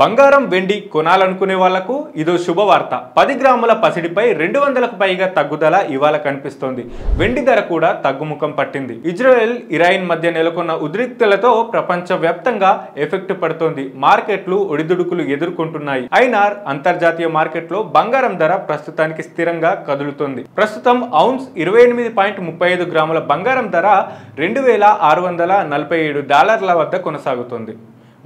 బంగారం వెండి కొనాలనుకునే వాళ్లకు ఇదో శుభవార్త. 10 గ్రాముల పసిడిపై 200కు పైగా తగ్గుదల ఇవాళ కనిపిస్తోంది. వెండి ధర కూడా తగ్గుముఖం పట్టింది. ఇజ్రాయెల్, ఇరాన్ మధ్య నెలకొన్న ఉద్రిక్తలతో ప్రపంచవ్యాప్తంగా ఎఫెక్ట్ పడుతోంది. మార్కెట్లు ఒడిదుడుకులు ఎదుర్కొంటున్నాయి. అయినా అంతర్జాతీయ మార్కెట్లో బంగారం ధర ప్రస్తుతానికి స్థిరంగా కదులుతోంది. ప్రస్తుతం ఔన్స్ 28.35 గ్రాముల బంగారం ధర $2,647 వద్ద కొనసాగుతోంది.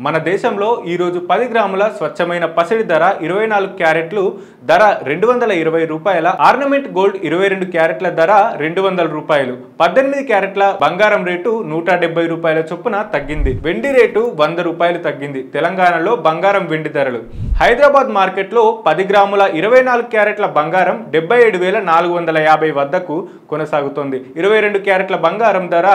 మన దేశంలో ఈరోజు 10 గ్రాముల స్వచ్ఛమైన పసిడి ధర 24 క్యారెట్లు ధర $220, ఆర్నమెంట్ గోల్డ్ 22 క్యారెట్ల ధర $200, 18 క్యారెట్ల బంగారం రేటు $170 చొప్పున తగ్గింది. వెండి రేటు $100 తగ్గింది. తెలంగాణలో బంగారం వెండి ధరలు. హైదరాబాద్ మార్కెట్లో 10 గ్రాముల 24 క్యారెట్ల బంగారం 77,450 వద్దకు కొనసాగుతోంది. 22 క్యారెట్ల బంగారం ధర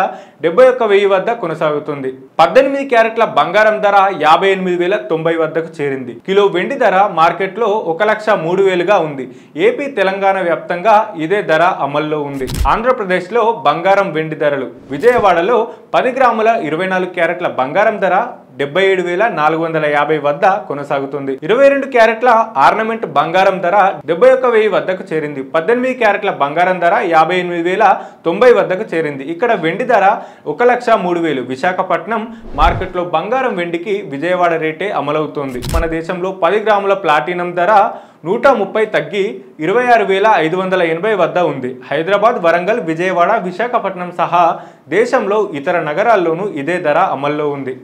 71,000 వద్ద కొనసాగుతుంది. 18 క్యారెట్ల బంగారం ధర 58,090 వద్దకు చేరింది. కిలో వెండి ధర మార్కెట్లో 1,03,000గా ఉంది. ఏపీ, తెలంగాణ వ్యాప్తంగా ఇదే ధర అమల్లో ఉంది. ఆంధ్రప్రదేశ్లో బంగారం వెండి ధరలు. విజయవాడలో 10 గ్రాముల 24 క్యారెట్ల బంగారం ధర 77,450 వద్ద కొనసాగుతుంది. 22 క్యారెట్ల ఆర్నమెంట్ బంగారం ధర 71,000 వద్దకు చేరింది. 18 క్యారెట్ల బంగారం ధర 58,090 వద్దకు చేరింది. ఇక్కడ వెండి ధర 1,03,000. విశాఖపట్నం మార్కెట్లో బంగారం వెండికి విజయవాడ రేటే అమలవుతోంది. మన దేశంలో 10 గ్రాముల ప్లాటినం ధర 130 తగ్గి 26,580 వద్ద ఉంది. హైదరాబాద్, వరంగల్, విజయవాడ, విశాఖపట్నం సహా దేశంలో ఇతర నగరాల్లోనూ ఇదే ధర అమల్లో ఉంది.